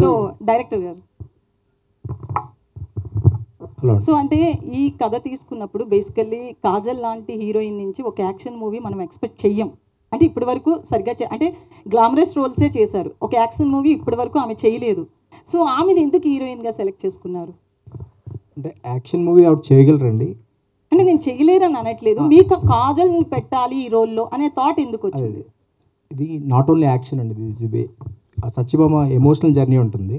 So director గారు, so అంటే ఈ కథ తీసుకున్నప్పుడు బేసికల్లీ కాజల్ లాంటి హీరోయిన్ నుంచి ఒక యాక్షన్ మూవీ మనం ఎక్స్పెక్ట్ చెయ్యం. అంటే ఇప్పటి వరకు సరిగ్గా అంటే గ్లామరస్ రోల్సే చేశారు, ఒక యాక్షన్ మూవీ ఇప్పటి వరకు ఆమె చేయలేదు. సో ఆమెను ఎందుకు హీరోయిన్గా సెలెక్ట్ చేసుకున్నారు? అంటే యాక్షన్ మూవీ ఆవిడ చేయగలరండి. అంటే నేను చేయలేరని అనట్లేదు, మీకు కాజల్ని పెట్టాలి ఈ రోల్లో అనే థాట్ ఎందుకు వచ్చింది? ఇది నాట్ ఓన్లీ యాక్షన్ అండి, ఇది సత్యభామ ఎమోషనల్ జర్నీ ఉంటుంది.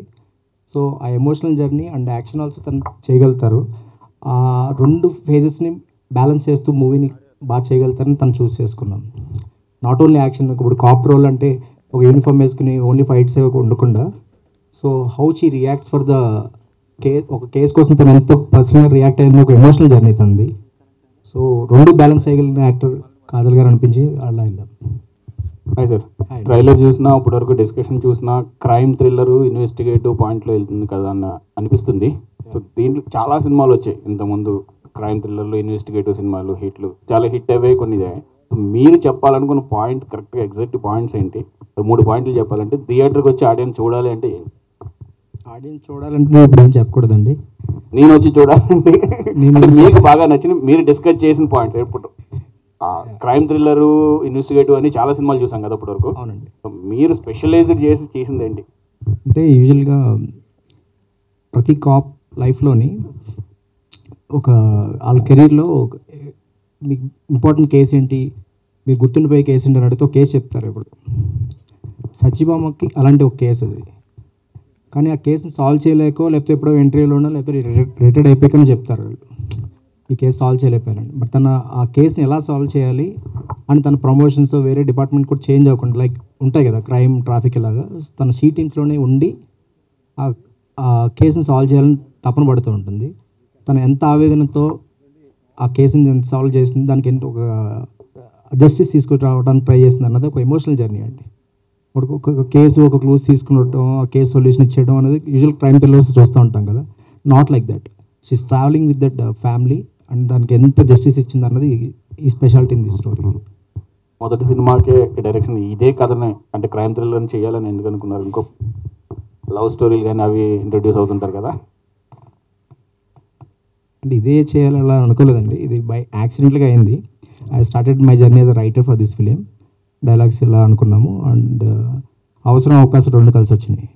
సో ఆ emotional journey and action also తను చేయగలుగుతారు. ఆ రెండు ఫేజెస్ని బ్యాలెన్స్ చేస్తూ మూవీని బాగా చేయగలుగుతారని తను చూస్ చేసుకున్నాం. నాట్ ఓన్లీ యాక్షన్, ఇప్పుడు కాప్ రోల్ అంటే ఒక యూనిఫామ్ వేసుకుని ఓన్లీ ఫైట్స్ ఉండకుండా, so how she reacts for the case, ఒక కేసు కోసం తను ఎంతో పర్సనల్గా రియాక్ట్ అయ్యింది, ఒక ఎమోషనల్ జర్నీ తనది. సో రెండు బ్యాలెన్స్ చేయగలిగిన యాక్టర్ కాజల్ గారు అనిపించి అలా వెళ్దాం. హాయ్ సార్, ట్రైలర్ చూసినా ఇప్పటివరకు డిస్కషన్ చూసినా క్రైమ్ థ్రిల్లర్ ఇన్వెస్టిగేటివ్ పాయింట్లో వెళ్తుంది కదా అన్న అనిపిస్తుంది. సో దీంట్లో చాలా సినిమాలు వచ్చాయి ఇంతకుముందు, క్రైమ్ థ్రిల్లర్లు ఇన్వెస్టిగేటివ్ సినిమాలు హిట్లు చాలా హిట్ అయ్యాయి కొన్ని. మీరు చెప్పాలనుకున్న పాయింట్ కరెక్ట్గా ఎగ్జాక్ట్ పాయింట్స్ ఏంటి? 3 పాయింట్లు చెప్పాలంటే థియేటర్కి వచ్చి ఆడియన్స్ చూడాలి అంటే ఆడియన్స్ చూడాలంటే ఇప్పుడు ఏం చెప్పకూడదండి, నేను వచ్చి చూడాలంటే మీకు బాగా నచ్చిన మీరు డిస్కస్ చేసిన పాయింట్స్ ఇప్పుడు క్రైమ్ థ్రిల్లరు ఇన్వెస్టిగేటివ్ అని చాలా సినిమాలు చూసాం కదా ఇప్పటివరకు. అవునండి. మీరు స్పెషలైజ్డ్ చేసింది ఏంటి? అంటే యూజువల్గా ప్రతి కాప్ లైఫ్లోని ఒక వాళ్ళ కెరీర్లో మీకు ఇంపార్టెంట్ కేసు ఏంటి, మీరు గుర్తుండిపోయే కేసు ఏంటి అని అడిగితే ఒక కేసు చెప్తారు. ఇప్పుడు సత్యభామకి అలాంటి ఒక కేసు అది, కానీ ఆ కేసుని సాల్వ్ చేయలేకో లేకపోతే ఎప్పుడో ఎంట్రీలోనో లేకపోతే రిటైర్డ్ అయిపోయాకని చెప్తారు ఈ కేసు సాల్వ్ చేయలేకపోయానండి. బట్ తన ఆ కేసుని ఎలా సాల్వ్ చేయాలి అని తన ప్రమోషన్స్ వేరే డిపార్ట్మెంట్ కూడా చేంజ్ అవ్వకుండా, లైక్ ఉంటాయి కదా క్రైమ్ ట్రాఫిక్ ఇలాగా, తన సీ టీమ్స్లోనే ఉండి ఆ కేసుని సాల్వ్ చేయాలని తపన పడుతూ ఉంటుంది. తను ఎంత ఆవేదనతో ఆ కేసుని ఎంత సాల్వ్ చేసింది, దానికి ఎంత ఒక జస్టిస్ తీసుకురావడానికి ట్రై చేసింది అన్నది ఒక ఎమోషనల్ జర్నీ అండి. ఒక కేసు ఒక క్లూస్ తీసుకునడం, ఆ కేసు సొల్యూషన్ ఇచ్చేయడం అనేది యూజువల్ క్రైమ్ థ్రిల్లర్స్ చూస్తూ ఉంటాం కదా. Not like that, she is travelling with that family and దానికి ఎంత జస్టిస్ ఇచ్చింది అన్నది ఈ స్పెషాలిటీ ఇన్ ది స్టోరీ. మొదటి సినిమాకే డైరెక్షన్ ఇదే కథనే అంటే క్రైమ్ థ్రిల్లర్ చేయాలని ఎందుకు అనుకున్నారు? ఇంకో లవ్ స్టోరీలు కానీ అవి ఇంట్రడ్యూస్ అవుతుంటారు కదా. అంటే ఇదే చేయాలని అనుకోలేదండి, ఇది బై యాక్సిడెంట్గా అయింది. I started my journey as a writer for this film. Dialogues ఇలా అనుకున్నాము అండ్ అవసరం అవకాశం రెండు కలిసి వచ్చినాయి.